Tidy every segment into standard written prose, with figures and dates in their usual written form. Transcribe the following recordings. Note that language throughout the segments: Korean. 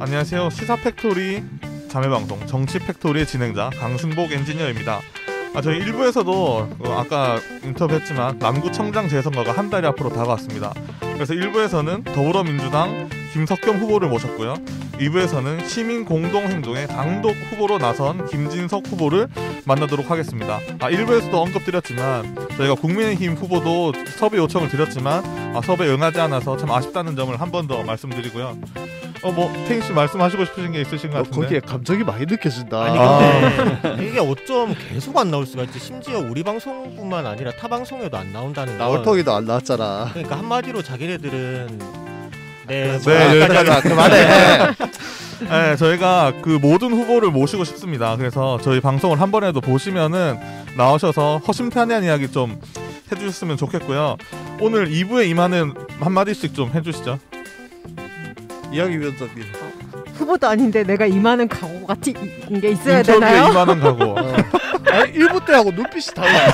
안녕하세요. 시사팩토리 자매방송 정치팩토리의 진행자 강승복 엔지니어입니다. 저희 1부에서도 아까 인터뷰했지만 남구청장 재선거가 한 달이 앞으로 다가왔습니다. 그래서 1부에서는 더불어민주당 김석겸 후보를 모셨고요. 2부에서는 시민공동행동의 단독 후보로 나선 김진석 후보를 만나도록 하겠습니다. 1부에서도 언급드렸지만 저희가 국민의힘 후보도 섭외 요청을 드렸지만 섭외 응하지 않아서 참 아쉽다는 점을 한 번 더 말씀드리고요. 태인 씨 말씀하시고 싶으신 게 있으신 것 같은데. 거기에 감정이 많이 느껴진다. 아니 근데 이게 어쩜 계속 안 나올 수가 있지. 심지어 우리 방송뿐만 아니라 타 방송에도 안 나온다는 건. 나올통이도 안 나왔잖아. 그러니까 한마디로 자기네들은 여기까지 그만해. 네, 저희가 그 모든 후보를 모시고 싶습니다. 그래서 저희 방송을 한 번에도 보시면은 나오셔서 허심탄회한 이야기 좀 해주셨으면 좋겠고요. 오늘 2부에 임하는 한마디씩 좀 해주시죠. 이야기 위원장님. 후보도 아닌데 내가 임하는 각오 같은 게 있어야 인터뷰에 되나요? 임하는 각오. 아니 1부 때하고 눈빛이 달라.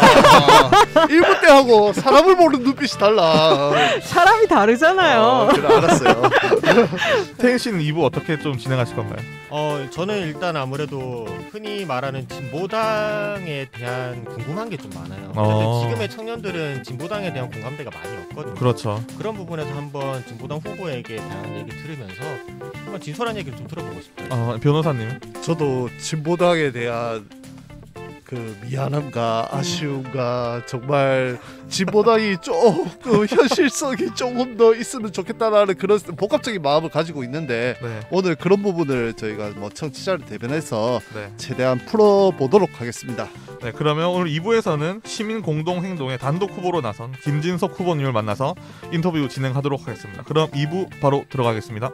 1부 때하고 사람을 보는 눈빛이 달라. 사람이 다르잖아요. 그래 알았어요. 태인 씨는 2부 어떻게 좀 진행하실 건가요? 저는 일단 아무래도 흔히 말하는 진보당에 대한 궁금한 게 좀 많아요. 그런데 지금의 청년들은 진보당에 대한 공감대가 많이 없거든요. 그렇죠. 그런 부분에서 한번 진보당 후보에게 다양한 얘기 들으면서 한번 진솔한 얘기를 좀 들어보고 싶어요. 변호사님. 저도 진보당에 대한 그 미안함과 아쉬움과 정말 진보당이 조금 현실성이 조금 더 있으면 좋겠다라는 그런 복합적인 마음을 가지고 있는데 오늘 그런 부분을 저희가 청취자를 대변해서 최대한 풀어보도록 하겠습니다. 네, 그러면 오늘 2부에서는 시민공동행동의 단독 후보로 나선 김진석 후보님을 만나서 인터뷰 진행하도록 하겠습니다. 그럼 2부 바로 들어가겠습니다.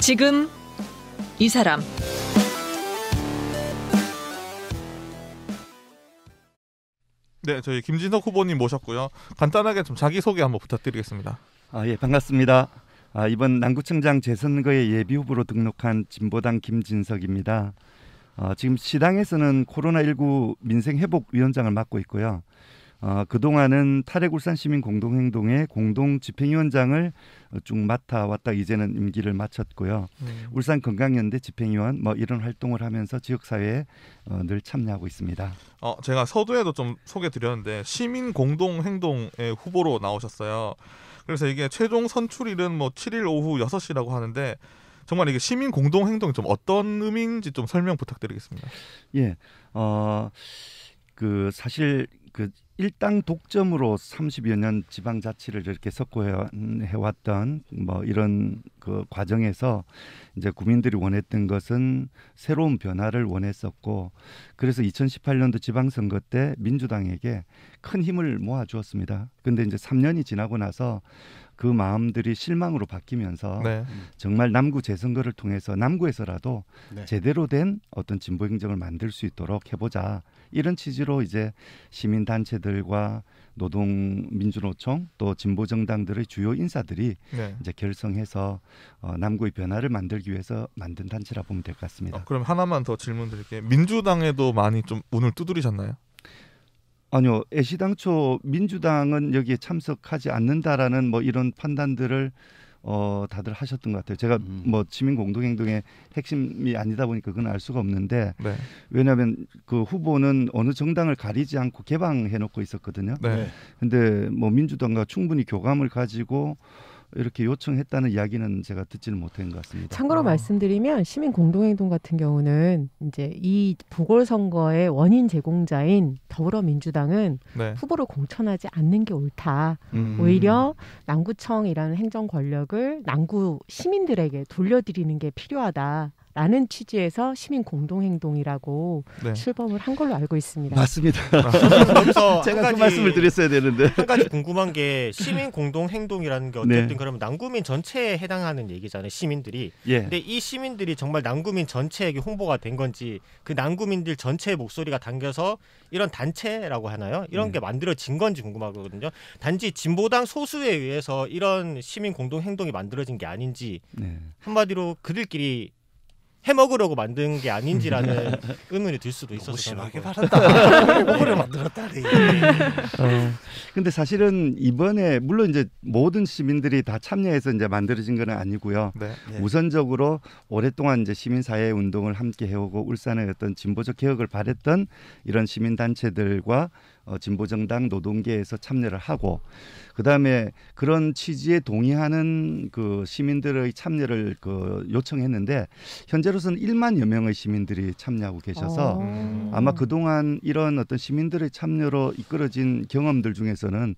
지금 이 사람. 네, 저희 김진석 후보님 모셨고요. 간단하게 좀 자기소개 한번 부탁드리겠습니다. 예, 반갑습니다. 이번 남구청장 재선거에 예비후보로 등록한 진보당 김진석입니다. 지금 시당에서는 코로나19 민생회복위원장을 맡고 있고요. 그동안은 탈핵울산시민공동행동의 공동집행위원장을 쭉 맡아왔다 이제는 임기를 마쳤고요. 울산건강연대 집행위원 이런 활동을 하면서 지역사회에 늘 참여하고 있습니다. 제가 서두에도 좀 소개드렸는데 시민공동행동의 후보로 나오셨어요. 그래서 이게 최종 선출일은 7일 오후 6시라고 하는데 정말 이게 시민공동행동이 좀 어떤 의미인지 좀 설명 부탁드리겠습니다. 예, 사실 일당 독점으로 30여 년 지방자치를 이렇게 석고해왔던 이런 그 과정에서 이제 국민들이 원했던 것은 새로운 변화를 원했었고 그래서 2018년도 지방선거 때 민주당에게 큰 힘을 모아주었습니다. 근데 이제 3년이 지나고 나서 그 마음들이 실망으로 바뀌면서 정말 남구 재선거를 통해서 남구에서라도 제대로 된 어떤 진보 행정을 만들 수 있도록 해보자. 이런 취지로 이제 시민단체들과 노동민주노총 또 진보정당들의 주요 인사들이 이제 결성해서 남구의 변화를 만들기 위해서 만든 단체라 보면 될 것 같습니다. 그럼 하나만 더 질문 드릴게요. 민주당에도 많이 좀 운을 두드리셨나요? 아니요. 애시당초 민주당은 여기에 참석하지 않는다라는 이런 판단들을 다들 하셨던 것 같아요. 제가 시민공동행동의 핵심이 아니다 보니까 그건 알 수가 없는데 왜냐하면 그 후보는 어느 정당을 가리지 않고 개방해놓고 있었거든요. 근데 민주당과 충분히 교감을 가지고 이렇게 요청했다는 이야기는 제가 듣지는 못한 것 같습니다. 참고로 말씀드리면 시민공동행동 같은 경우는 이제 이 보궐선거의 원인 제공자인 더불어민주당은 후보를 공천하지 않는 게 옳다. 오히려 남구청이라는 행정 권력을 남구 시민들에게 돌려드리는 게 필요하다. 라는 취지에서 시민 공동행동이라고 네. 출범을 한 걸로 알고 있습니다. 맞습니다. 여기서 제가 그 말씀을 드렸어야 되는데 한 가지 궁금한 게 시민 공동 행동이라는 게 어쨌든 네. 그러면 남구민 전체에 해당하는 얘기잖아요. 시민들이. 예. 근데 이 시민들이 정말 남구민 전체에게 홍보가 된 건지 그 남구민들 전체의 목소리가 담겨서 이런 단체라고 하나요? 이런 게 만들어진 건지 궁금하거든요. 단지 진보당 소수에 의해서 이런 시민 공동 행동이 만들어진 게 아닌지 네. 한마디로 그들끼리 해먹으려고 만든 게 아닌지라는 의문이 들 수도 있어서 심하게 저는 말한다. 먹으려 만들었다니. 근데 사실은 이번에 물론 이제 모든 시민들이 다 참여해서 이제 만들어진 건 아니고요. 네. 네. 우선적으로 오랫동안 이제 시민사회 운동을 함께 해오고 울산의 어떤 진보적 개혁을 바랬던 이런 시민단체들과 진보정당 노동계에서 참여를 하고 그다음에 그런 취지에 동의하는 그 시민들의 참여를 요청했는데 현재로서는 1만여 명의 시민들이 참여하고 계셔서 아마 그동안 이런 어떤 시민들의 참여로 이끌어진 경험들 중에서는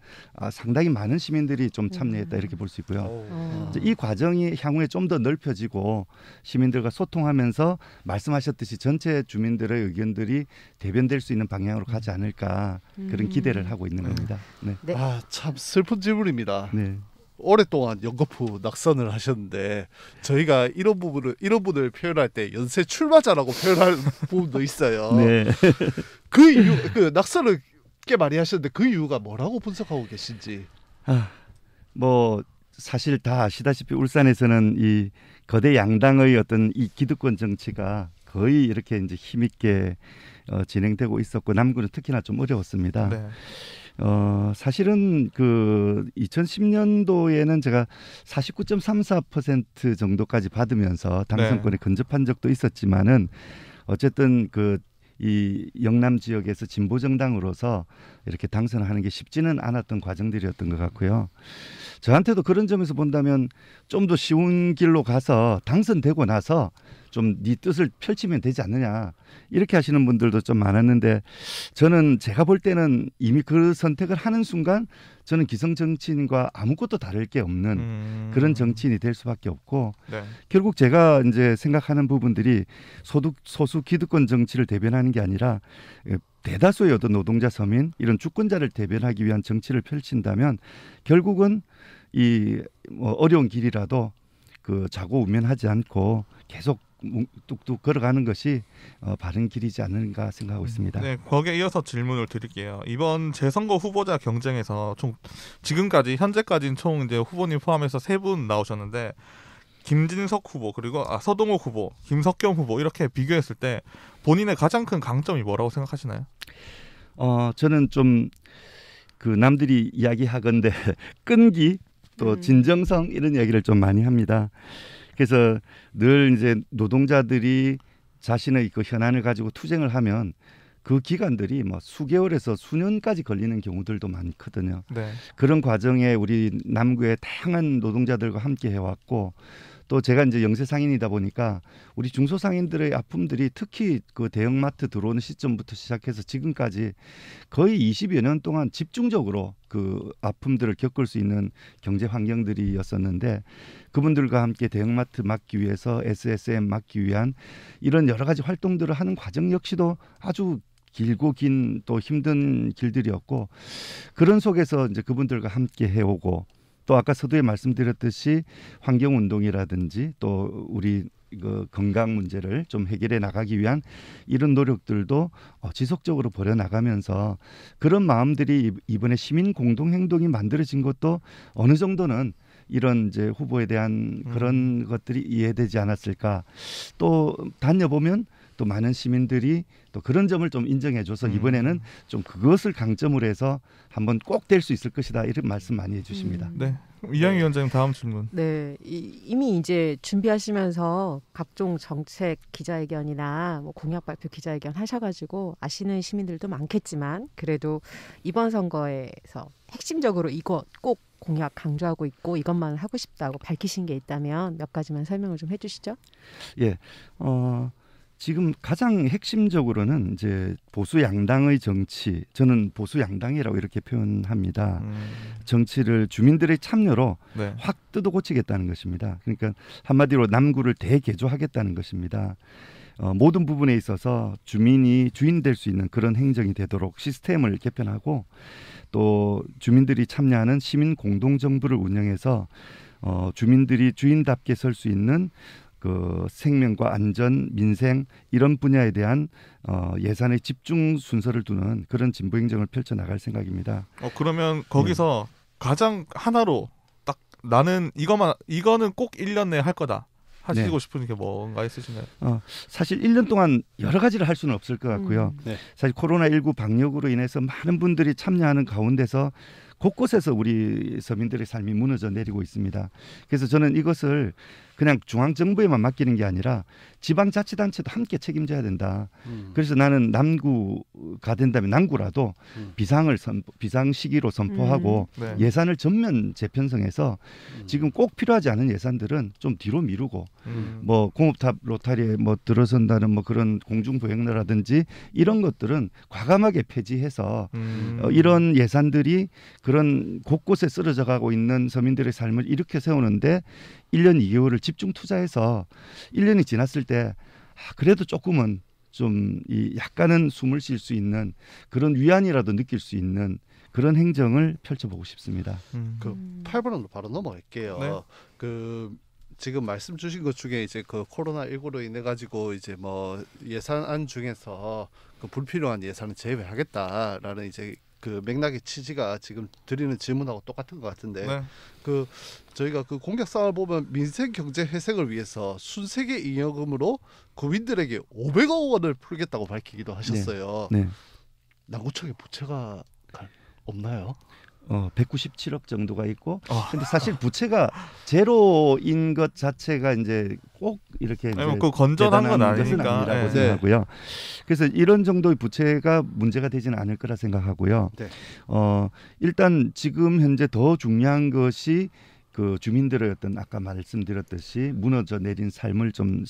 상당히 많은 시민들이 좀 참여했다 이렇게 볼 수 있고요. 이제 이 과정이 향후에 좀 더 넓혀지고 시민들과 소통하면서 말씀하셨듯이 전체 주민들의 의견들이 대변될 수 있는 방향으로 가지 않을까 그런 기대를 하고 있는 겁니다. 네. 네. 참 슬픈 질문입니다. 네. 오랫동안 연거푸 낙선을 하셨는데 저희가 이런 분을 표현할 때 연쇄 출마자라고 표현할 부분도 있어요. 네. 그 이유, 그 낙선을 꽤 많이 하셨는데 그 이유가 뭐라고 분석하고 계신지. 뭐 사실 다 아시다시피 울산에서는 이 거대 양당의 어떤 이 기득권 정치가 거의 이렇게 이제 힘있게 진행되고 있었고 남구는 특히나 좀 어려웠습니다. 네. 사실은 그 2010년도에는 제가 49.34% 정도까지 받으면서 당선권에 근접한 적도 있었지만은 어쨌든 이 영남 지역에서 진보 정당으로서 이렇게 당선하는 게 쉽지는 않았던 과정들이었던 것 같고요. 저한테도 그런 점에서 본다면 좀 더 쉬운 길로 가서 당선되고 나서 좀 네 뜻을 펼치면 되지 않느냐 이렇게 하시는 분들도 좀 많았는데 저는 제가 볼 때는 이미 그 선택을 하는 순간 저는 기성 정치인과 아무것도 다를 게 없는 그런 정치인이 될 수밖에 없고 네. 결국 제가 이제 생각하는 부분들이 소수 기득권 정치를 대변하는 게 아니라 대다수의 어떤 노동자 서민 이런 주권자를 대변하기 위한 정치를 펼친다면 결국은 이 어려운 길이라도 자고우면하지 않고 계속 뚝뚝 걸어가는 것이 바른 길이지 않는가 생각하고 있습니다. 네, 거기에 이어서 질문을 드릴게요. 이번 재선거 후보자 경쟁에서 총 지금까지 현재까지는 총 이제 후보님 포함해서 3분 나오셨는데 김진석 후보 그리고 서동욱 후보, 김석겸 후보 이렇게 비교했을 때 본인의 가장 큰 강점이 뭐라고 생각하시나요? 저는 좀 남들이 이야기하건대 끈기 또 진정성 이런 이야기를 좀 많이 합니다. 그래서 늘 이제 노동자들이 자신의 그 현안을 가지고 투쟁을 하면 그 기간들이 뭐 수개월에서 수년까지 걸리는 경우들도 많거든요. 네. 그런 과정에 우리 남구의 다양한 노동자들과 함께 해왔고 또 제가 이제 영세 상인이다 보니까 우리 중소상인들의 아픔들이 특히 그 대형마트 들어오는 시점부터 시작해서 지금까지 거의 20여 년 동안 집중적으로 그 아픔들을 겪을 수 있는 경제 환경들이었었는데 그분들과 함께 대형마트 막기 위해서 SSM 막기 위한 이런 여러 가지 활동들을 하는 과정 역시도 아주 길고 긴 또 힘든 길들이었고 그런 속에서 이제 그분들과 함께 해오고 또 아까 서두에 말씀드렸듯이 환경운동이라든지 또 우리 건강 문제를 좀 해결해 나가기 위한 이런 노력들도 지속적으로 벌여나가면서 그런 마음들이 이번에 시민 공동행동이 만들어진 것도 어느 정도는 이런 이제 후보에 대한 그런 것들이 이해되지 않았을까. 또 다녀보면 또 많은 시민들이 또 그런 점을 좀 인정해줘서 이번에는 좀 그것을 강점으로 해서 한번 꼭 될 수 있을 것이다 이런 말씀 많이 해주십니다. 네, 이양희 위원장님 다음 질문. 네, 이미 이제 준비하시면서 각종 정책 기자회견이나 뭐 공약 발표 기자회견 하셔가지고 아시는 시민들도 많겠지만 그래도 이번 선거에서 핵심적으로 이것 꼭 공약 강조하고 있고 이것만 하고 싶다고 밝히신 게 있다면 몇 가지만 설명을 좀 해주시죠. 예, 지금 가장 핵심적으로는 이제 보수 양당의 정치, 저는 보수 양당이라고 이렇게 표현합니다. 정치를 주민들의 참여로 네. 확 뜯어 고치겠다는 것입니다. 그러니까 한마디로 남구를 대개조하겠다는 것입니다. 모든 부분에 있어서 주민이 주인 될 수 있는 그런 행정이 되도록 시스템을 개편하고 또 주민들이 참여하는 시민 공동정부를 운영해서 주민들이 주인답게 설 수 있는 그 생명과 안전, 민생 이런 분야에 대한 예산의 집중 순서를 두는 그런 진보 행정을 펼쳐 나갈 생각입니다. 그러면 거기서 가장 하나로 딱 나는 이거는 꼭 1년 내에 할 거다 하시고 싶은 게 뭔가 있으신가요? 사실 1년 동안 여러 가지를 할 수는 없을 것 같고요. 네. 사실 코로나19 방역으로 인해서 많은 분들이 참여하는 가운데서 곳곳에서 우리 서민들의 삶이 무너져 내리고 있습니다. 그래서 저는 이것을 그냥 중앙정부에만 맡기는 게 아니라 지방자치단체도 함께 책임져야 된다. 그래서 나는 남구가 된다면 남구라도 비상 시기로 선포하고 네. 예산을 전면 재편성해서 지금 꼭 필요하지 않은 예산들은 좀 뒤로 미루고 뭐 공업탑 로타리에 뭐 들어선다는 뭐 그런 공중보행로라든지 이런 것들은 과감하게 폐지해서 이런 예산들이 그런 곳곳에 쓰러져 가고 있는 서민들의 삶을 일으켜 세우는데 1년 2개월을 집중 투자해서 1년이 지났을 때 그래도 조금은 좀 약간은 숨을 쉴 수 있는 그런 위안이라도 느낄 수 있는 그런 행정을 펼쳐보고 싶습니다. 그 8번으로 바로 넘어갈게요. 네. 그 지금 말씀 주신 것 중에 이제 그 코로나19로 인해 가지고 이제 뭐 예산안 중에서 그 불필요한 예산을 제외하겠다라는 이제 그 맥락의 취지가 지금 드리는 질문하고 똑같은 것 같은데 네. 그 저희가 그 공약상을 보면 민생 경제 회생을 위해서 순세계 잉여금으로 국민들에게 500억 원을 풀겠다고 밝히기도 하셨어요. 네. 남구청에 부채가 없나요? 197억 정도가 있고, 근데 사실 부채가 제로인 것 자체가 이제 꼭 이렇게 이제 그 건전한 건 대단한 것은 아니니까. 아니라고 네. 생각하고요. 그래서 이런 정도의 부채가 문제가 되지는 않을 거라 생각하고요. 네. 일단 지금 현재 더 중요한 것이 그 주민들의 어떤 아까 말씀드렸듯이 무너져 내린 삶을 좀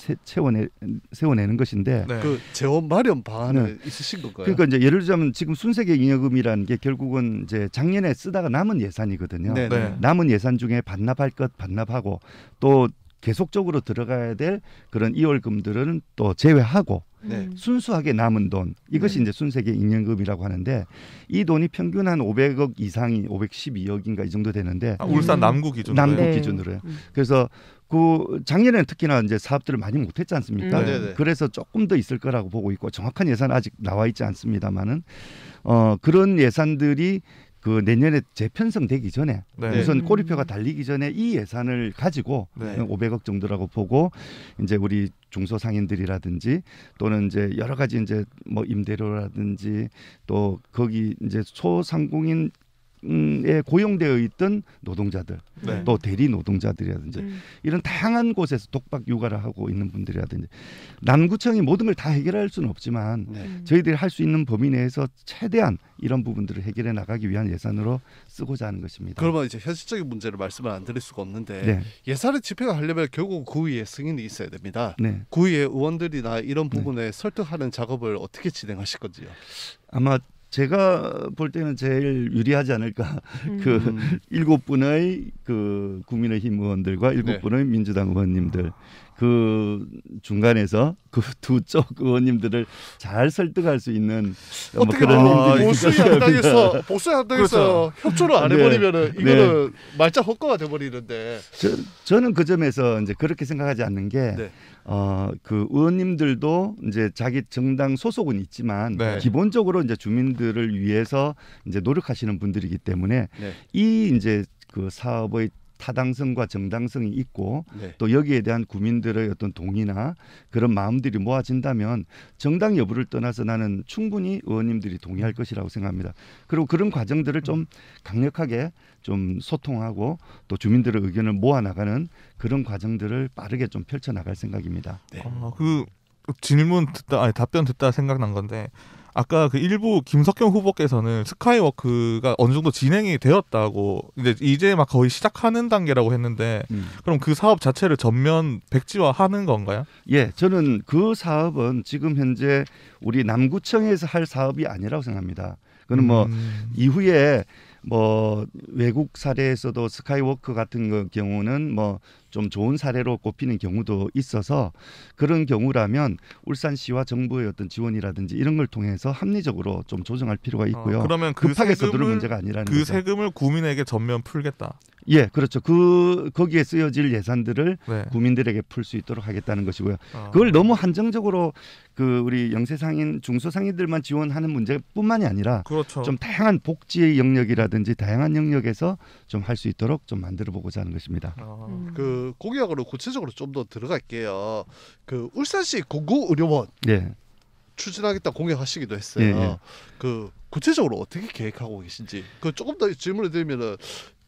세워내는 것인데 네. 그 재원 마련 방안은 있으신 건가요? 그러니까 이제 예를 들자면 지금 순세계 잉여금이라는 게 결국은 이제 작년에 쓰다가 남은 예산이거든요. 네. 네. 남은 예산 중에 반납할 것 반납하고 또 계속적으로 들어가야 될 그런 이월금들은 또 제외하고 네. 순수하게 남은 돈 이것이 이제 순세계 잉여금이라고 하는데 이 돈이 평균 한 500억 이상이 512억인가 이 정도 되는데 울산 남구 기준으로. 남구 네. 기준으로요. 그래서 그 작년에는 특히나 이제 사업들을 많이 못했지 않습니까? 네네. 그래서 조금 더 있을 거라고 보고 있고 정확한 예산 아직 나와 있지 않습니다만은 그런 예산들이 그 내년에 재편성되기 전에 네. 우선 꼬리표가 달리기 전에 이 예산을 가지고 네. 500억 정도라고 보고 이제 우리 중소상인들이라든지 또는 이제 여러 가지 이제 뭐 임대료라든지 또 거기 이제 소상공인 에 고용되어 있던 노동자들 네. 또 대리 노동자들이라든지 이런 다양한 곳에서 독박 육아를 하고 있는 분들이라든지 남구청이 모든 걸 다 해결할 수는 없지만 네. 저희들이 할 수 있는 범위 내에서 최대한 이런 부분들을 해결해 나가기 위한 예산으로 쓰고자 하는 것입니다. 그러면 이제 현실적인 문제를 말씀을 안 드릴 수가 없는데 네. 예산을 집행을 하려면 결국 구의회 승인이 있어야 됩니다. 네. 구의회 의원들이나 이런 부분에 설득하는 작업을 어떻게 진행하실 건지요? 아마 제가 볼 때는 제일 유리하지 않을까. 그 7분의 그 국민의힘 의원들과 7분의 민주당 의원님들 그 중간에서 그 두 쪽 의원님들을 잘 설득할 수 있는 뭐 어떻게 그런 힘들이 보수 있을 양당에서 보수 양당에서 협조를 안 네. 해버리면은 이거는 말자 헛거가 돼버리는데. 저는 그 점에서 이제 그렇게 생각하지 않는 게 네. 그 의원님들도 이제 자기 정당 소속은 있지만 네. 기본적으로 이제 주민들을 위해서 이제 노력하시는 분들이기 때문에 네. 이 이제 그 사업의 타당성과 정당성이 있고 네. 또 여기에 대한 국민들의 어떤 동의나 그런 마음들이 모아진다면 정당 여부를 떠나서 나는 충분히 의원님들이 동의할 것이라고 생각합니다. 그리고 그런 과정들을 좀 강력하게 좀 소통하고 또 주민들의 의견을 모아나가는 그런 과정들을 빠르게 좀 펼쳐나갈 생각입니다. 네. 그 질문 듣다 답변 듣다 생각난 건데 아까 그 일부 김석현 후보께서는 스카이워크가 어느 정도 진행이 되었다고 이제 막 거의 시작하는 단계라고 했는데 그럼 그 사업 자체를 전면 백지화하는 건가요? 예, 저는 그 사업은 지금 현재 우리 남구청에서 할 사업이 아니라고 생각합니다. 그는 뭐 이후에 뭐 외국 사례에서도 스카이워크 같은 경우는 뭐 좀 좋은 사례로 꼽히는 경우도 있어서 그런 경우라면 울산시와 정부의 어떤 지원이라든지 이런 걸 통해서 합리적으로 좀 조정할 필요가 있고요. 그러면 그 급하게 세금을, 서두를 문제가 아니라는 그 거죠. 세금을 구민에게 전면 풀겠다. 예, 그렇죠. 거기에 쓰여질 예산들을 네. 국민들에게 풀 수 있도록 하겠다는 것이고요. 그걸 너무 한정적으로 그 우리 영세상인 중소상인들만 지원하는 문제뿐만이 아니라 그렇죠. 좀 다양한 복지의 영역이라든지 다양한 영역에서 좀 할 수 있도록 좀 만들어 보고자 하는 것입니다. 그 공약으로 구체적으로 좀 더 들어갈게요. 그 울산시 공공의료원 네. 추진하겠다 공약하시기도 했어요. 예, 예. 그 구체적으로 어떻게 계획하고 계신지 그 조금 더 질문을 드리면은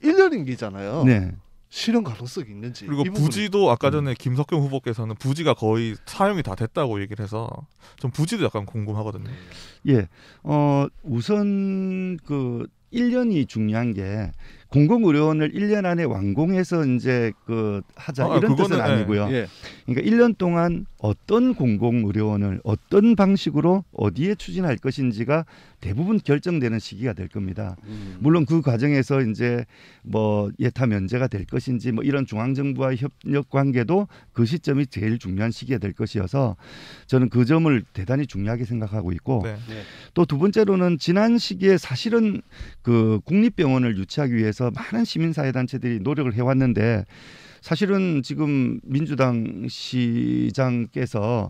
1년 임기잖아요. 네. 실현 가능성이 있는지. 그리고 이 부분은- 부지도 아까 전에 김석현 후보께서는 부지가 거의 사용이 다 됐다고 얘기를 해서 좀 부지도 약간 궁금하거든요. 예. 우선 그 1년이 중요한 게 공공의료원을 1년 안에 완공해서 이제 그 하자 이런 뜻은 그거는, 아니고요. 예. 그러니까 1년 동안 어떤 공공의료원을 어떤 방식으로 어디에 추진할 것인지가 대부분 결정되는 시기가 될 겁니다. 물론 그 과정에서 이제 뭐 예타 면제가 될 것인지 뭐 이런 중앙정부와의 협력 관계도 그 시점이 제일 중요한 시기가 될 것이어서 저는 그 점을 대단히 중요하게 생각하고 있고 네. 또 두 번째로는 지난 시기에 사실은 그 국립병원을 유치하기 위해서 많은 시민사회단체들이 노력을 해왔는데 사실은 지금 민주당 시장께서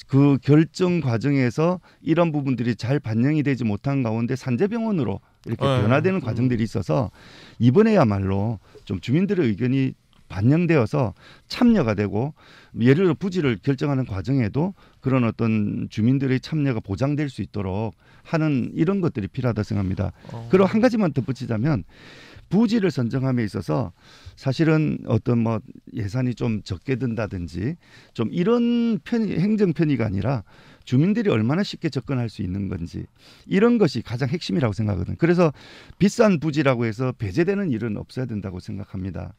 그 결정 과정에서 이런 부분들이 잘 반영이 되지 못한 가운데 산재병원으로 이렇게 변화되는 과정들이 있어서 이번에야말로 좀 주민들의 의견이 반영되어서 참여가 되고 예를 들어 부지를 결정하는 과정에도 그런 어떤 주민들의 참여가 보장될 수 있도록 하는 이런 것들이 필요하다고 생각합니다. 그리고 한 가지만 덧붙이자면 부지를 선정함에 있어서 사실은 어떤 뭐 예산이 좀 적게 든다든지 좀 이런 행정 편의가 아니라 주민들이 얼마나 쉽게 접근할 수 있는 건지 이런 것이 가장 핵심이라고 생각하거든요. 그래서 비싼 부지라고 해서 배제되는 일은 없어야 된다고 생각합니다.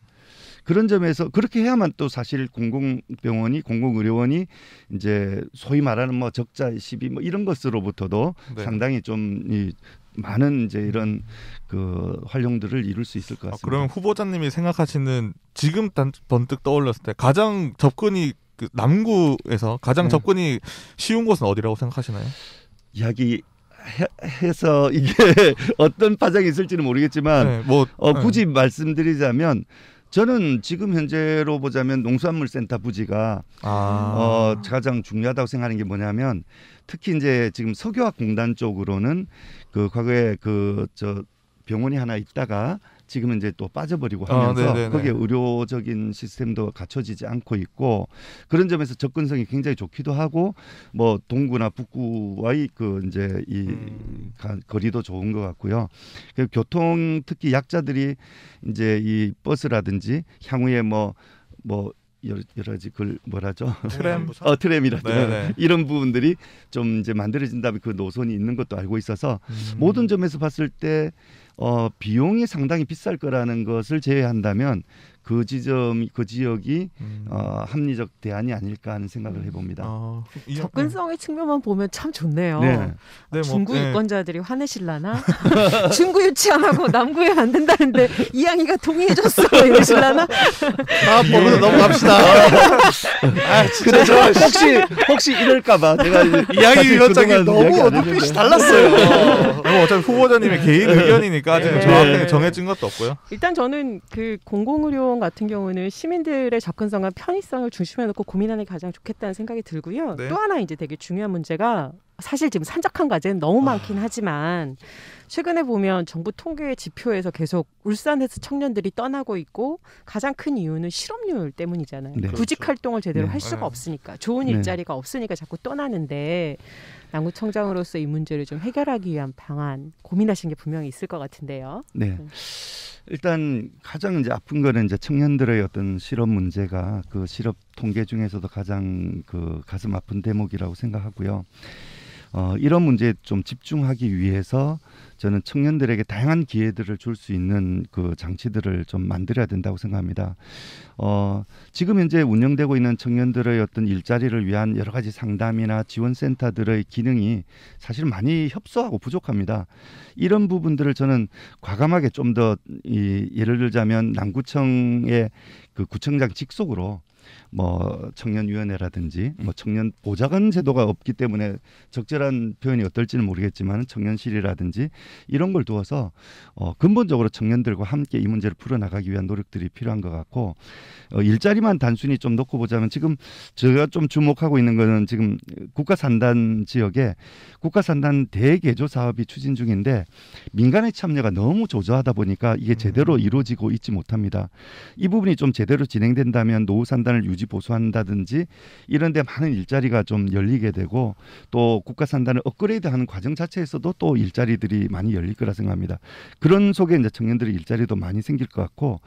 그런 점에서 그렇게 해야만 또 사실 공공병원이 공공의료원이 이제 소위 말하는 뭐 적자 시비 뭐 이런 것으로부터도 네. 상당히 좀 많은 이제 이런 그 활용들을 이룰 수 있을 것 같습니다. 그러면 후보자님이 생각하시는 지금 번뜩 떠올렸을 때 가장 접근이 그 남구에서 가장 접근이 쉬운 곳은 어디라고 생각하시나요? 이야기해서 이게 어떤 파장이 있을지는 모르겠지만 네, 뭐 굳이 말씀드리자면 저는 지금 현재로 보자면 농수산물센터 부지가 가장 중요하다고 생각하는 게 뭐냐면 특히 이제 지금 석유화공단 쪽으로는 그 과거에 저 병원이 하나 있다가 지금은 이제 또 빠져버리고 하면서 거기에 의료적인 시스템도 갖춰지지 않고 있고 그런 점에서 접근성이 굉장히 좋기도 하고 뭐 동구나 북구와의 그 이제 이 거리도 좋은 것 같고요. 교통 특히 약자들이 이제 이 버스라든지 향후에 뭐 여러 가지 그 뭐라죠? 트램이라든지 이런 부분들이 좀 이제 만들어진다면 그 노선이 있는 것도 알고 있어서 모든 점에서 봤을 때 비용이 상당히 비쌀 거라는 것을 제외한다면 그 지역이 합리적 대안이 아닐까 하는 생각을 해봅니다. 접근성의 측면만 보면 참 좋네요. 네. 중구 유권자들이 화내실라나? 중구 유치 안 하고 남구에 만든다는데 이양이가 동의해줬어 이러실라나? 다음번으로 넘어갑시다. 그래서 혹시 이럴까봐 제가 이양이 위원장님 너무 눈빛이 달랐어요. 어차피 후보자님의 개인 의견이니까 아직 정확하게 정해진 것도 없고요. 일단 저는 그 공공의료원 같은 경우는 시민들의 접근성과 편의성을 중심에 놓고 고민하는 게 가장 좋겠다는 생각이 들고요. 또 하나 이제 되게 중요한 문제가 사실 지금 산적한 과제는 너무 많긴 하지만 최근에 보면 정부 통계 지표에서 계속 울산에서 청년들이 떠나고 있고 가장 큰 이유는 실업률 때문이잖아요. 네. 구직 활동을 제대로 할 수가 없으니까 좋은 일자리가 없으니까 자꾸 떠나는데 남구청장으로서 이 문제를 좀 해결하기 위한 방안 고민하신 게 분명히 있을 것 같은데요. 네. 일단 가장 이제 아픈 거는 이제 청년들의 어떤 실업 문제가 그 실업 통계 중에서도 가장 그 가슴 아픈 대목이라고 생각하고요. 이런 문제에 좀 집중하기 위해서 저는 청년들에게 다양한 기회들을 줄 수 있는 그 장치들을 좀 만들어야 된다고 생각합니다. 지금 현재 운영되고 있는 청년들의 어떤 일자리를 위한 여러 가지 상담이나 지원센터들의 기능이 사실 많이 협소하고 부족합니다. 이런 부분들을 저는 과감하게 좀 더 예를 들자면 남구청의 그 구청장 직속으로 뭐 청년위원회라든지 뭐 청년 보좌관 제도가 없기 때문에 적절한 표현이 어떨지는 모르겠지만 청년실이라든지 이런 걸 두어서 근본적으로 청년들과 함께 이 문제를 풀어나가기 위한 노력들이 필요한 것 같고 일자리만 단순히 좀 놓고 보자면 지금 제가 좀 주목하고 있는 거는 지금 국가산단 지역에 국가산단 대개조 사업이 추진 중인데 민간의 참여가 너무 조저하다 보니까 이게 제대로 이루어지고 있지 못합니다. 이 부분이 좀 제대로 진행된다면 노후 산단을 유지 보수한다든지 이런 데 많은 일자리가 좀 열리게 되고 또 국가 산단을 업그레이드하는 과정 자체에서도 또 일자리들이 많이 열릴 거라 생각합니다. 그런 속에 이제 청년들의 일자리도 많이 생길 것 같고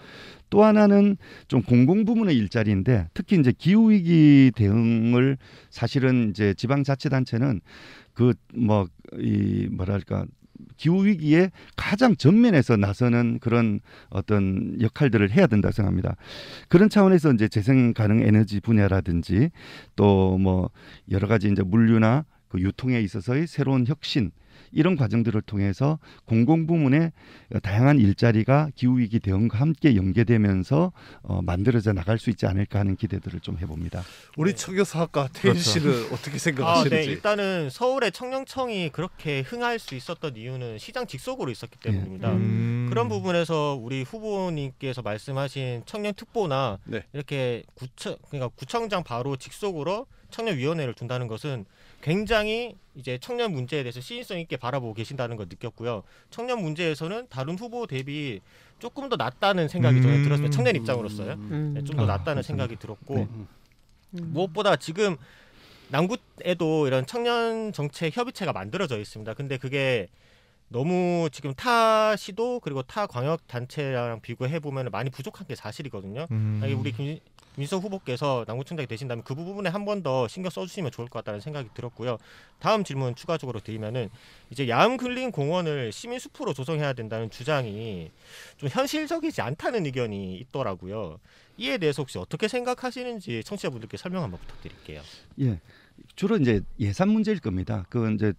또 하나는 좀 공공부문의 일자리인데 특히 이제 기후 위기 대응을 사실은 이제 지방자치단체는 그 뭐랄까 기후 위기에 가장 전면에서 나서는 그런 어떤 역할들을 해야 된다고 생각합니다. 그런 차원에서 이제 재생 가능 에너지 분야라든지 또 뭐 여러 가지 이제 물류나 그 유통에 있어서의 새로운 혁신 이런 과정들을 통해서 공공부문의 다양한 일자리가 기후위기 대응과 함께 연계되면서 만들어져 나갈 수 있지 않을까 하는 기대들을 좀 해봅니다. 우리 청년사학과 태일 그렇죠. 씨는 어떻게 생각하시는지. 네, 일단은 서울의 청년청이 그렇게 흥할 수 있었던 이유는 시장 직속으로 있었기 때문입니다. 그런 부분에서 우리 후보님께서 말씀하신 청년특보나 네. 이렇게 그러니까 구청장 바로 직속으로 청년위원회를 둔다는 것은 굉장히 이제 청년 문제에 대해서 시인성 있게 바라보고 계신다는 걸 느꼈고요. 청년 문제에서는 다른 후보 대비 조금 더 낫다는 생각이 저는 들었습니다. 청년 입장으로서요. 네, 좀 더 낫다는 생각이 들었고 무엇보다 지금 남구에도 이런 청년 정책 협의체가 만들어져 있습니다. 근데 그게 너무 지금 타 시도 그리고 타 광역 단체랑 비교해 보면 많이 부족한 게 사실이거든요. 우리 김민석 후보께서 남구청장이 되신다면 그 부분에 한 번 더 신경 써주시면 좋을 것 같다는 생각이 들었고요. 다음 질문 추가적으로 드리면은 이제 야음근린공원을 시민숲으로 조성해야 된다는 주장이 좀 현실적이지 않다는 의견이 있더라고요. 이에 대해서 혹시 어떻게 생각하시는지 청취자분들께 설명 한번 부탁드릴게요. 예, 주로 이제 예산 문제일 겁니다. 그 이제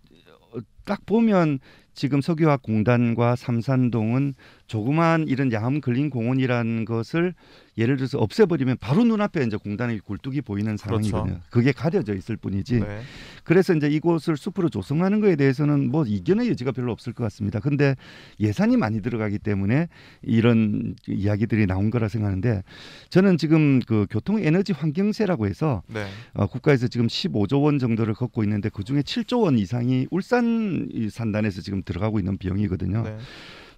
딱 보면 지금 석유화공단과 삼산동은 조그마한 이런 야음근린공원이라는 것을 예를 들어서 없애버리면 바로 눈앞에 이제 공단의 굴뚝이 보이는 상황이거든요. 그렇죠. 그게 가려져 있을 뿐이지. 네. 그래서 이제 이곳을 숲으로 조성하는 거에 대해서는 뭐 이견의 여지가 별로 없을 것 같습니다. 근데 예산이 많이 들어가기 때문에 이런 이야기들이 나온 거라 생각하는데 저는 지금 그 교통에너지 환경세라고 해서 네. 국가에서 지금 15조 원 정도를 걷고 있는데 그중에 7조 원 이상이 울산 산단에서 지금 들어가고 있는 비용이거든요. 네.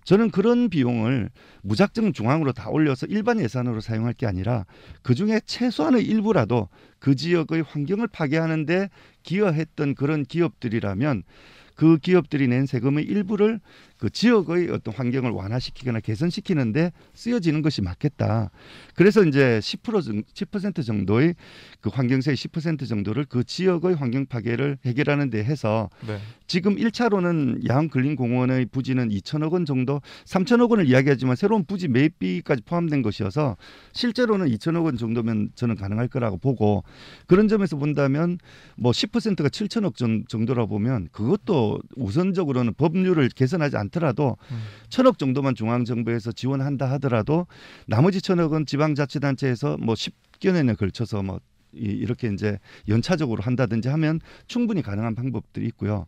저는 그런 비용을 무작정 중앙으로 다 올려서 일반 예산으로 사용할 게 아니라 그중에 최소한의 일부라도 그 지역의 환경을 파괴하는 데 기여했던 그런 기업들이라면 그 기업들이 낸 세금의 일부를 그 지역의 어떤 환경을 완화시키거나 개선시키는데 쓰여지는 것이 맞겠다. 그래서 이제 10% 정도의 그 환경세의 10% 정도를 그 지역의 환경 파괴를 해결하는 데 해서 네. 지금 1차로는 야음근린공원의 부지는 2천억 원 정도, 3천억 원을 이야기하지만 새로운 부지 매입비까지 포함된 것이어서 실제로는 2천억 원 정도면 저는 가능할 거라고 보고 그런 점에서 본다면 뭐 10%가 7천억 정도라 보면 그것도 우선적으로는 법률을 개선하지 않더라도 1,000억 정도만 중앙정부에서 지원한다 하더라도 나머지 1,000억은 지방자치단체에서 뭐 10여 년에 걸쳐서 뭐 이렇게 이제 연차적으로 한다든지 하면 충분히 가능한 방법들이 있고요.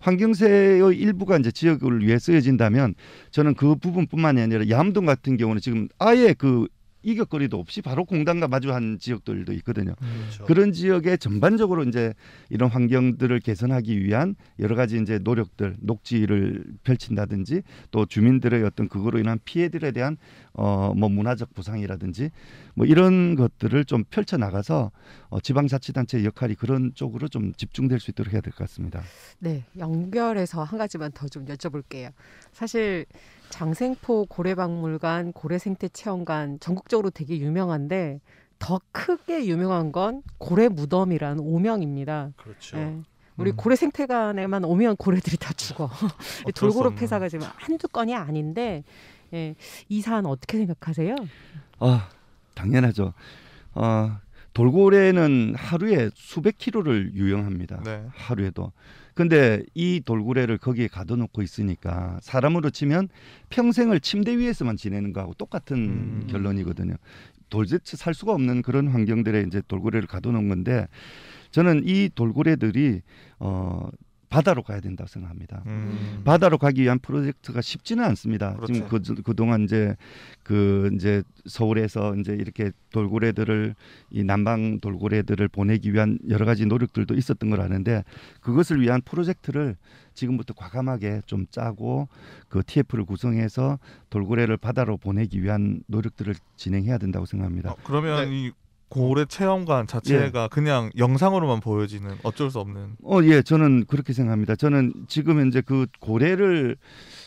환경세의 일부가 이제 지역을 위해 쓰여진다면 저는 그 부분뿐만이 아니라 야암동 같은 경우는 지금 아예 그 이격거리도 없이 바로 공단과 마주한 지역들도 있거든요. 그렇죠. 그런 지역에 전반적으로 이제 이런 환경들을 개선하기 위한 여러 가지 이제 노력들, 녹지를 펼친다든지 또 주민들의 어떤 그거로 인한 피해들에 대한 뭐 문화적 보상이라든지 뭐 이런 것들을 좀 펼쳐 나가서 지방자치단체의 역할이 그런 쪽으로 좀 집중될 수 있도록 해야 될 것 같습니다. 네, 연결해서 한 가지만 더 좀 여쭤볼게요. 사실 장생포 고래박물관, 고래생태체험관 전국적으로 되게 유명한데 더 크게 유명한 건 고래무덤이라는 오명입니다. 그렇죠. 네. 우리 고래 생태관에만 오면 고래들이 다 죽어. 어쩔 수 돌고래 없는. 폐사가 지금 한두 건이 아닌데 예, 이 사안 어떻게 생각하세요? 당연하죠. 돌고래는 하루에 수백 킬로를 유영합니다. 네. 하루에도. 근데 이 돌고래를 거기에 가둬놓고 있으니까 사람으로 치면 평생을 침대 위에서만 지내는 거하고 똑같은 결론이거든요. 도대체 살 수가 없는 그런 환경들에 이제 돌고래를 가둬놓은 건데 저는 이 돌고래들이 바다로 가야 된다고 생각합니다. 바다로 가기 위한 프로젝트가 쉽지는 않습니다. 그렇죠. 지금 그동안 이제 서울에서 이제 이렇게 돌고래들을 이 남방 돌고래들을 보내기 위한 여러 가지 노력들도 있었던 걸 아는데 그것을 위한 프로젝트를 지금부터 과감하게 좀 짜고 그 TF를 구성해서 돌고래를 바다로 보내기 위한 노력들을 진행해야 된다고 생각합니다. 그러면 이 고래 체험관 자체가 그냥 영상으로만 보여지는 어쩔 수 없는. 예, 저는 그렇게 생각합니다. 저는 지금 현재 그 고래를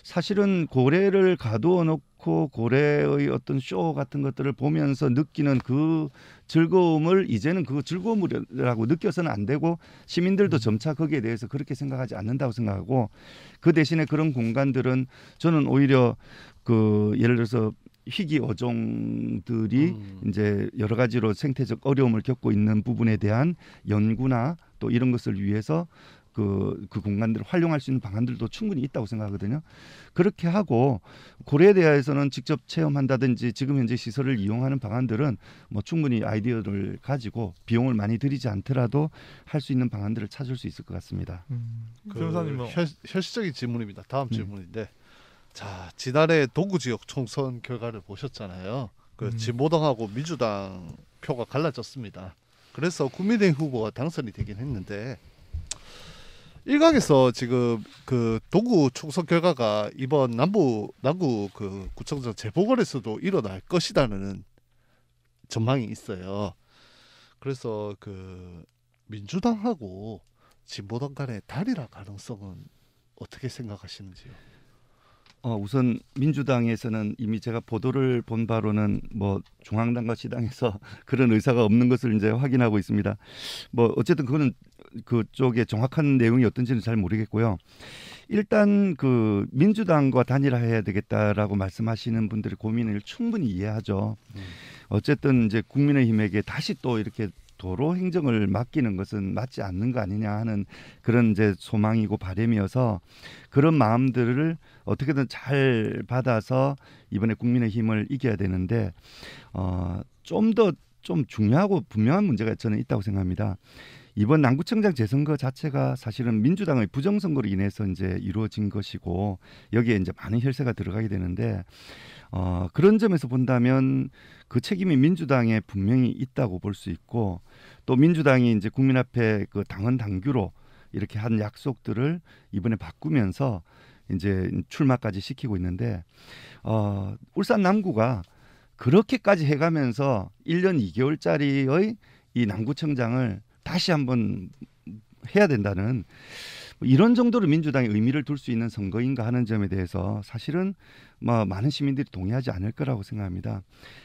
사실은 고래를 가두어 놓고 고래의 어떤 쇼 같은 것들을 보면서 느끼는 그 즐거움을 이제는 그 즐거움이라고 느껴서는 안 되고 시민들도 점차 거기에 대해서 그렇게 생각하지 않는다고 생각하고 그 대신에 그런 공간들은 저는 오히려 그 예를 들어서 희귀 어종들이 이제 여러 가지로 생태적 어려움을 겪고 있는 부분에 대한 연구나 또 이런 것을 위해서 그 공간들을 활용할 수 있는 방안들도 충분히 있다고 생각하거든요. 그렇게 하고 고래에 대해서는 직접 체험한다든지 지금 현재 시설을 이용하는 방안들은 뭐 충분히 아이디어를 가지고 비용을 많이 들이지 않더라도 할 수 있는 방안들을 찾을 수 있을 것 같습니다. 변호사님은 현실적인 질문입니다. 다음 질문인데 자 지난해 동구 지역 총선 결과를 보셨잖아요. 그 진보당하고 민주당 표가 갈라졌습니다. 그래서 국민의힘 후보가 당선이 되긴 했는데 일각에서 지금 그 동구 총선 결과가 이번 남구 그 구청장 재보궐에서도 일어날 것이라는 전망이 있어요. 그래서 그 민주당하고 진보당 간의 단일화 가능성은 어떻게 생각하시는지요? 우선 민주당에서는 이미 제가 보도를 본 바로는 뭐 중앙당과 시당에서 그런 의사가 없는 것을 이제 확인하고 있습니다. 뭐 어쨌든 그거는 그쪽에 정확한 내용이 어떤지는 잘 모르겠고요. 일단 그 민주당과 단일화해야 되겠다라고 말씀하시는 분들의 고민을 충분히 이해하죠. 어쨌든 이제 국민의힘에게 다시 또 이렇게 도로 행정을 맡기는 것은 맞지 않는 거 아니냐 하는 그런 이제 소망이고 바람이어서 그런 마음들을 어떻게든 잘 받아서 이번에 국민의힘을 이겨야 되는데 좀 더 좀 중요하고 분명한 문제가 저는 있다고 생각합니다. 이번 남구청장 재선거 자체가 사실은 민주당의 부정선거로 인해서 이제 이루어진 것이고 여기에 이제 많은 혈세가 들어가게 되는데 그런 점에서 본다면 그 책임이 민주당에 분명히 있다고 볼 수 있고 또 민주당이 이제 국민 앞에 그 당헌 당규로 이렇게 한 약속들을 이번에 바꾸면서 이제 출마까지 시키고 있는데 울산 남구가 그렇게까지 해가면서 1년 2개월짜리의 이 남구청장을 다시 한번 해야 된다는 이런 정도로 민주당이 의미를 둘 수 있는 선거인가 하는 점에 대해서 사실은 뭐 많은 시민들이 동의하지 않을 거라고 생각합니다.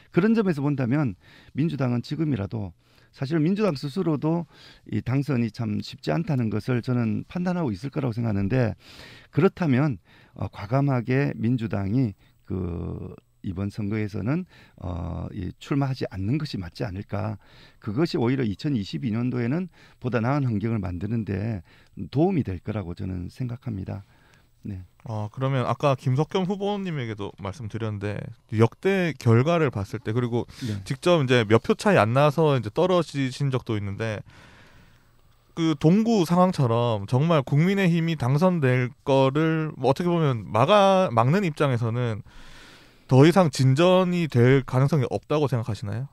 그런 점에서 본다면 민주당은 지금이라도 사실 민주당 스스로도 이 당선이 참 쉽지 않다는 것을 저는 판단하고 있을 거라고 생각하는데 그렇다면 과감하게 민주당이 그 이번 선거에서는 출마하지 않는 것이 맞지 않을까. 그것이 오히려 2022년도에는 보다 나은 환경을 만드는데 도움이 될 거라고 저는 생각합니다. 네. 그러면 아까 김석겸 후보님에게도 말씀드렸는데 역대 결과를 봤을 때 그리고 네. 직접 이제 몇 표 차이 안 나서 이제 떨어지신 적도 있는데 그 동구 상황처럼 정말 국민의힘이 당선될 거를 뭐 어떻게 보면 막는 입장에서는 더 이상 진전이 될 가능성이 없다고 생각하시나요?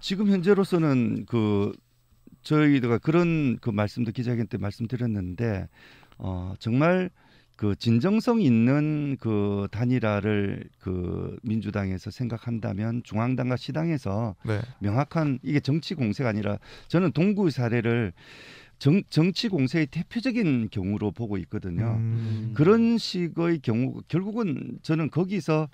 지금 현재로서는 그 저희가 그런 그 말씀도 기자회견 때 말씀드렸는데 정말 그 진정성 있는 그 단일화를 그 민주당에서 생각한다면 중앙당과 시당에서 네. 명확한 이게 정치 공세가 아니라 저는 동구 사례를 정치 공세의 대표적인 경우로 보고 있거든요. 음. 그런 식의 경우 결국은 저는 거기서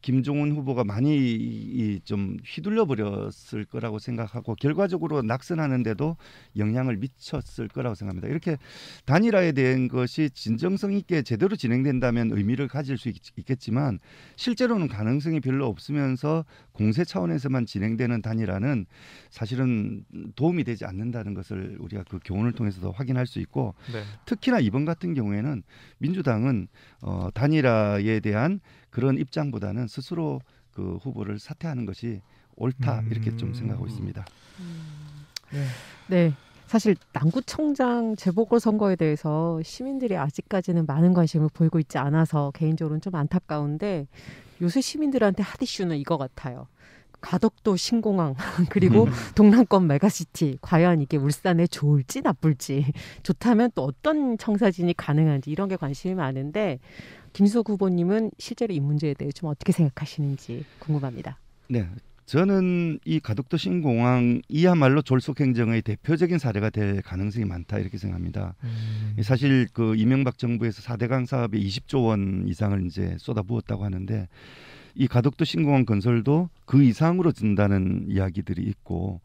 김종훈 후보가 많이 좀 휘둘려 버렸을 거라고 생각하고 결과적으로 낙선하는데도 영향을 미쳤을 거라고 생각합니다. 이렇게 단일화에 대한 것이 진정성 있게 제대로 진행된다면 의미를 가질 수 있겠지만 실제로는 가능성이 별로 없으면서 공세 차원에서만 진행되는 단일화는 사실은 도움이 되지 않는다는 것을 우리가 그 교훈을 통해서도 확인할 수 있고 네. 특히나 이번 같은 경우에는 민주당은 단일화에 대한 그런 입장보다는 스스로 그 후보를 사퇴하는 것이 옳다 이렇게 좀 생각하고 있습니다. 네. 사실 남구청장 재보궐선거에 대해서 시민들이 아직까지는 많은 관심을 보이고 있지 않아서 개인적으로는 좀 안타까운데 요새 시민들한테 핫 이슈는 이거 같아요. 가덕도 신공항 그리고 동남권 메가시티 과연 이게 울산에 좋을지 나쁠지 좋다면 또 어떤 청사진이 가능한지 이런 게 관심이 많은데 김수석 후보님은 실제로 이 문제에 대해 좀 어떻게 생각하시는지 궁금합니다. 네. 저는 이 가덕도 신공항이야말로 졸속행정의 대표적인 사례가 될 가능성이 많다 이렇게 생각합니다. 사실 그 이명박 정부에서 4대강 사업에 20조 원 이상을 이제 쏟아부었다고 하는데 이 가덕도 신공항 건설도 그 이상으로 든다는 이야기들이 있고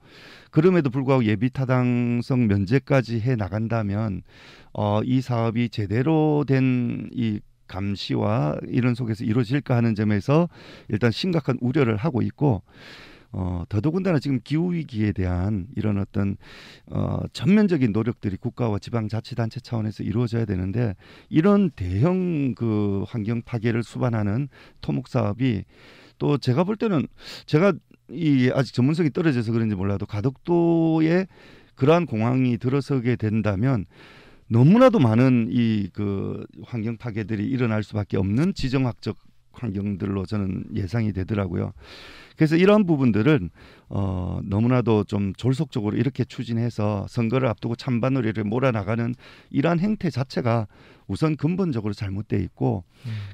그럼에도 불구하고 예비 타당성 면제까지 해 나간다면 이 사업이 제대로 된 이 감시와 이런 속에서 이루어질까 하는 점에서 일단 심각한 우려를 하고 있고 더더군다나 지금 기후 위기에 대한 이런 어떤 전면적인 노력들이 국가와 지방자치단체 차원에서 이루어져야 되는데 이런 대형 그 환경 파괴를 수반하는 토목 사업이 또 제가 볼 때는 제가 이 아직 전문성이 떨어져서 그런지 몰라도 가덕도에 그러한 공항이 들어서게 된다면 너무나도 많은 이 그 환경 파괴들이 일어날 수밖에 없는 지정학적 환경들로 저는 예상이 되더라고요. 그래서 이러한 부분들은 너무나도 좀 졸속적으로 이렇게 추진해서 선거를 앞두고 찬반 논의를 몰아나가는 이러한 행태 자체가 우선 근본적으로 잘못돼 있고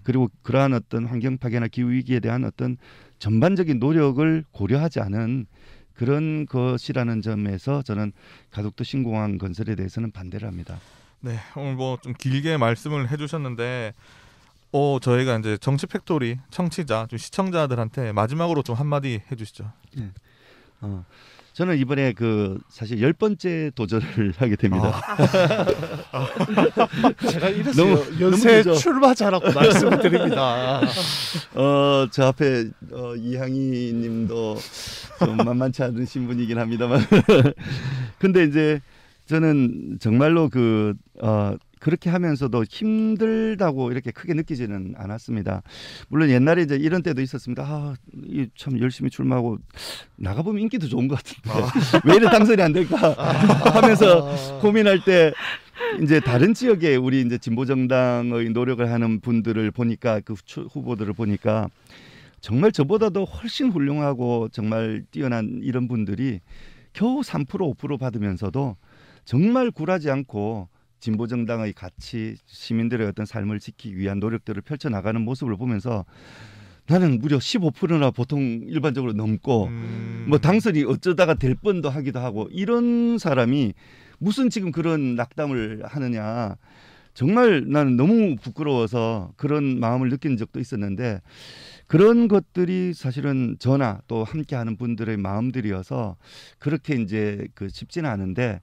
그리고 그러한 어떤 환경 파괴나 기후 위기에 대한 어떤 전반적인 노력을 고려하지 않은 그런 것이라는 점에서 저는 가덕도 신공항 건설에 대해서는 반대를 합니다. 네, 오늘 뭐 좀 길게 말씀을 해주셨는데, 저희가 이제 정치 팩토리 청취자, 좀 시청자들한테 마지막으로 좀 한마디 해주시죠. 네. 저는 이번에 그 사실 10번째 도전을 하게 됩니다. 제가 이랬어요. 연세 너무 출마자라고 말씀을 드립니다. 저 앞에 이항희님도 좀 만만치 않으신 분이긴 합니다만, 근데 이제 저는 정말로 그렇게 하면서도 힘들다고 이렇게 크게 느끼지는 않았습니다. 물론 옛날에 이제 이런 때도 있었습니다. 참 열심히 출마하고 나가보면 인기도 좋은 것 같은데 왜 이래 당선이 안 될까 하면서 고민할 때 이제 다른 지역에 우리 이제 진보정당의 노력을 하는 분들을 보니까 그 후보들을 보니까 정말 저보다도 훨씬 훌륭하고 정말 뛰어난 이런 분들이 겨우 3% 5% 받으면서도 정말 굴하지 않고 진보정당의 가치, 시민들의 어떤 삶을 지키기 위한 노력들을 펼쳐나가는 모습을 보면서 나는 무려 15%나 보통 일반적으로 넘고 뭐 당선이 어쩌다가 될 뻔도 하기도 하고 이런 사람이 무슨 지금 그런 낙담을 하느냐. 정말 나는 너무 부끄러워서 그런 마음을 느낀 적도 있었는데 그런 것들이 사실은 저나 또 함께하는 분들의 마음들이어서 그렇게 이제 쉽지는 않은데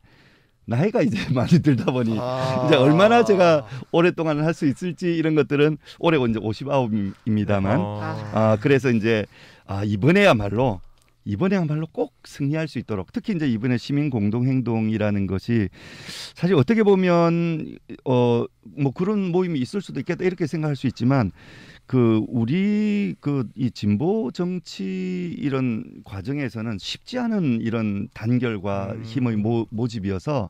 나이가 이제 많이 들다 보니 이제 얼마나 제가 오랫동안 할 수 있을지 이런 것들은 올해가 이제 59입니다만 그래서 이제 이번에야말로 꼭 승리할 수 있도록 특히 이제 이번에 시민 공동 행동이라는 것이 사실 어떻게 보면 뭐 그런 모임이 있을 수도 있겠다 이렇게 생각할 수 있지만 우리 이 진보 정치 이런 과정에서는 쉽지 않은 이런 단결과 힘의 모집이어서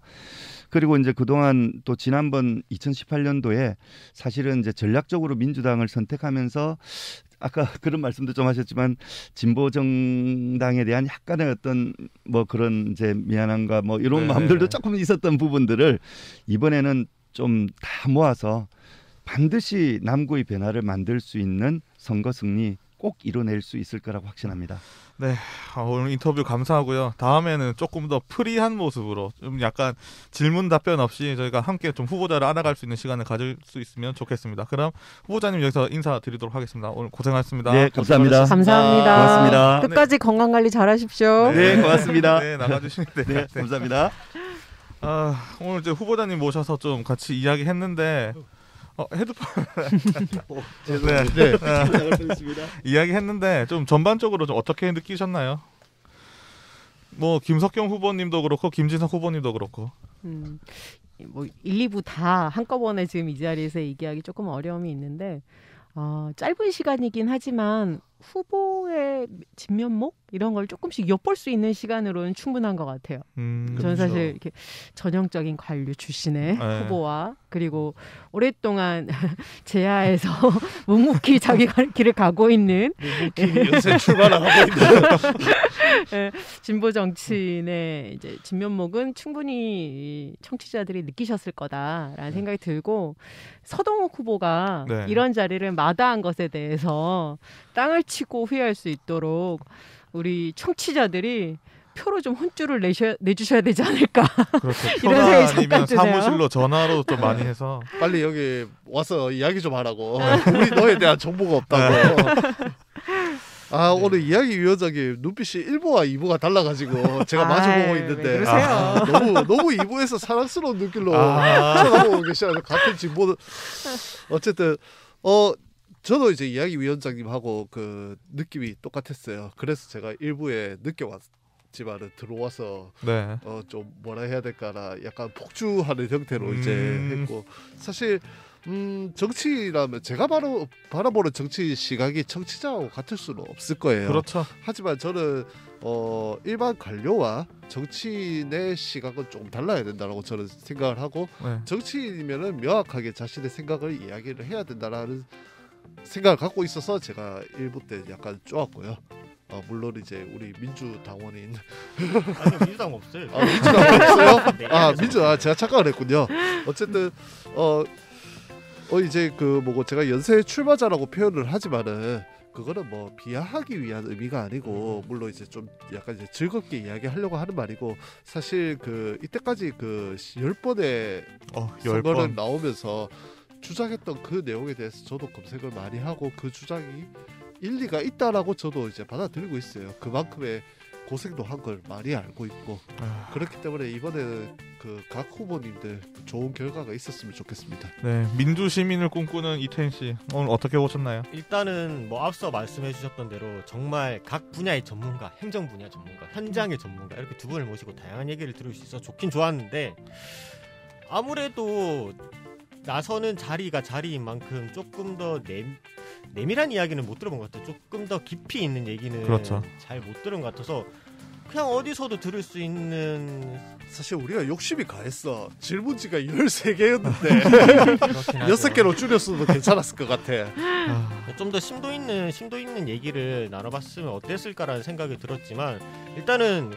그리고 이제 그동안 또 지난번 2018년도에 사실은 이제 전략적으로 민주당을 선택하면서 아까 그런 말씀도 좀 하셨지만 진보 정당에 대한 약간의 어떤 뭐 그런 이제 미안함과 뭐 이런 마음들도 조금 있었던 부분들을 이번에는 좀 다 모아서 반드시 남구의 변화를 만들 수 있는 선거 승리 꼭 이뤄낼 수 있을 거라고 확신합니다. 오늘 인터뷰 감사하고요. 다음에는 조금 더 프리한 모습으로 좀 약간 질문 답변 없이 저희가 함께 좀 후보자를 알아갈 수 있는 시간을 가질 수 있으면 좋겠습니다. 그럼 후보자님 여기서 인사드리도록 하겠습니다. 오늘 고생하셨습니다. 네, 감사합니다. 감사합니다. 고맙습니다. 끝까지 건강 관리 잘하십시오. 네, 고맙습니다. 네, 나가주시면 돼요. 네, 감사합니다. 오늘 이제 후보자님 모셔서 좀 같이 이야기했는데 헤드폰 네. 이야기했는데 좀 전반적으로 좀 어떻게 느끼셨나요? 뭐 김석경 후보님도 그렇고 김진석 후보님도 그렇고. 뭐 1, 2부 다 한꺼번에 지금 이 자리에서 얘기하기 조금 어려움이 있는데 짧은 시간이긴 하지만 후보의 진면목 이런 걸 조금씩 엿볼 수 있는 시간으로는 충분한 것 같아요. 저는 사실 이렇게 전형적인 관료 출신의 네. 후보와 그리고 오랫동안 제야에서 묵묵히 자기 길을 가고 있는 요새 출발하고 있는 진보 정치인의 이제 진면목은 충분히 청취자들이 느끼셨을 거다라는 생각이 들고 서동욱 후보가 네. 이런 자리를 마다한 것에 대해서 땅을 치고 후회할 수 있도록 우리 청취자들이 표로 좀 혼쭐을 내주셔야 되지 않을까. 그렇죠. 이런 표나 생각이 아니면 잠깐 드네요. 사무실로 전화로 좀 많이 해서. 빨리 여기 와서 이야기 좀 하라고. 우리 너에 대한 정보가 없다고. 오늘 이야기위원장님 눈빛이 1부와 2부가 달라가지고 제가 마주보고 왜 있는데 그러세요? 너무 2부에서 사랑스러운 눈길로 쳐다보고 계시는 같은 진보. 어쨌든 저도 이제 이야기위원장님하고 그 느낌이 똑같았어요. 그래서 제가 1부에 늦게 왔지만은 들어와서 네. 좀 뭐라 해야 될까나 약간 폭주하는 형태로 이제 했고 사실 정치라면 제가 바로 바라보는 정치 시각이 정치자하고 같을 수는 없을 거예요. 그렇죠. 하지만 저는 일반 관료와 정치인의 시각은 조금 달라야 된다고 저는 생각을 하고 네. 정치인이면은 명확하게 자신의 생각을 이야기를 해야 된다라는 생각을 갖고 있어서 제가 1부 때 약간 쪼았고요. 물론 이제 우리 민주당원인 아니요, 민주당 없어요. 민주당 없어요? 네, 제가 착각을 했군요. 어쨌든 이제 그 뭐고 제가 연쇄 출마자라고 표현을 하지만은 그거는 뭐 비하하기 위한 의미가 아니고 물론 이제 좀 약간 이제 즐겁게 이야기하려고 하는 말이고 사실 그 이때까지 그 10번의 선거를 10번. 나오면서 주장했던 그 내용에 대해서 저도 검색을 많이 하고 그 주장이 일리가 있다라고 저도 이제 받아들이고 있어요. 그만큼의 고생도 한 걸 많이 알고 있고 그렇기 때문에 이번에는 그 각 후보님들 좋은 결과가 있었으면 좋겠습니다. 네, 민주 시민을 꿈꾸는 이태인 씨 오늘 어떻게 보셨나요? 일단은 뭐 앞서 말씀해 주셨던 대로 정말 각 분야의 전문가, 행정 분야 전문가, 현장의 전문가 이렇게 두 분을 모시고 다양한 얘기를 들을 수 있어 좋긴 좋았는데 아무래도 나서는 자리가 자리인 만큼 조금 더 내밀한 이야기는 못 들어본 것 같아요. 조금 더 깊이 있는 얘기는 그렇죠. 잘 못 들은 것 같아서 그냥 어디서도 들을 수 있는 사실 우리가 욕심이 가했어. 질문지가 13개였는데 그렇긴 하죠. 6개로 줄였어도 괜찮았을 것 같아. 좀 더 심도 있는 얘기를 나눠봤으면 어땠을까라는 생각이 들었지만 일단은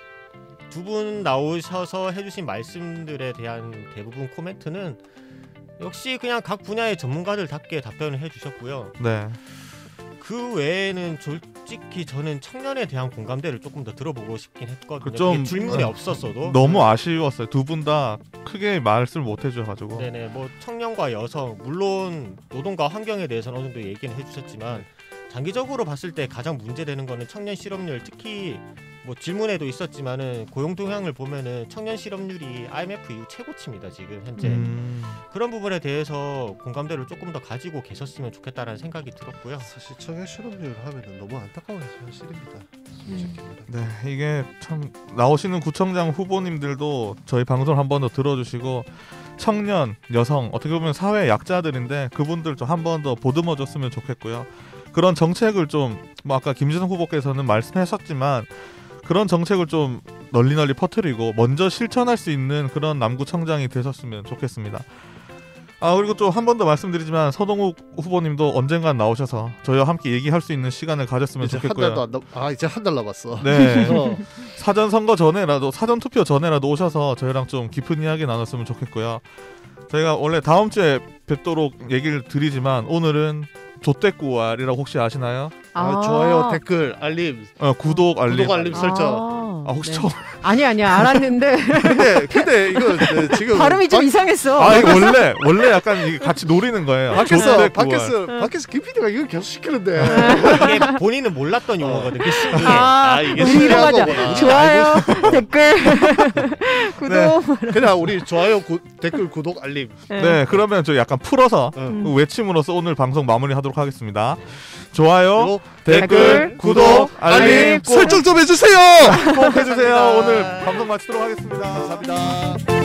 두 분 나오셔서 해주신 말씀들에 대한 대부분 코멘트는 역시 그냥 각 분야의 전문가들답게 답변을 해주셨고요. 네. 그 외에는 솔직히 저는 청년에 대한 공감대를 조금 더 들어보고 싶긴 했거든요. 좀, 그게 질문이 없었어도 너무 아쉬웠어요. 두 분 다 크게 말씀을 못 해주셔가지고. 네네 뭐 청년과 여성 물론 노동과 환경에 대해서는 어느 정도 얘기는 해주셨지만 장기적으로 봤을 때 가장 문제되는 거는 청년 실업률 특히 뭐 질문에도 있었지만은 고용 동향을 보면은 청년 실업률이 IMF 이후 최고치입니다 지금 현재 그런 부분에 대해서 공감대를 조금 더 가지고 계셨으면 좋겠다라는 생각이 들었고요. 사실 청년 실업률 하면은 너무 안타까운 현실입니다. 솔직히 말하면. 네, 이게 참 나오시는 구청장 후보님들도 저희 방송을 한 번 더 들어주시고 청년, 여성 어떻게 보면 사회 약자들인데 그분들 좀 한 번 더 보듬어줬으면 좋겠고요. 그런 정책을 좀 뭐 아까 김진성 후보께서는 말씀하셨지만 그런 정책을 좀 널리 퍼뜨리고 먼저 실천할 수 있는 그런 남구청장이 되셨으면 좋겠습니다. 그리고 좀 한 번 더 말씀드리지만 서동욱 후보님도 언젠간 나오셔서 저희와 함께 얘기할 수 있는 시간을 가졌으면 이제 좋겠고요. 한 달도 이제 한 달 남았어. 네. 어. 사전 투표 전에라도 오셔서 저희랑 좀 깊은 이야기 나눴으면 좋겠고요. 저희가 원래 다음 주에 뵙도록 얘기를 드리지만 오늘은 조떼꾸알이라고 혹시 아시나요? 좋아요, 댓글, 알림, 구독 알림. 구독 알림 설정. 혹시 네. 처음 아니야 알았는데 근데 이거 지금 발음이 좀 이상했어. 이거 원래 약간 이게 같이 노리는 거예요. 밖에서 조떼꾸알. 밖에서 김PD가 이걸 계속 시키는데. 이게 본인은 몰랐던 용어거든. 그 신기해. 이게 우리 신기한 이러가자. 거구나. 좋아요, 댓글, 구독. 그냥 우리 좋아요, 댓글, 구독, 알림. 네, 그러면 저 약간 풀어서 응. 외침으로써 오늘 방송 마무리하도록 하겠습니다. 좋아요, 그리고 댓글, 구독, 알림 꼭 설정 좀 해주세요. 꼭 해주세요. 오늘 방송 마치도록 하겠습니다. 감사합니다.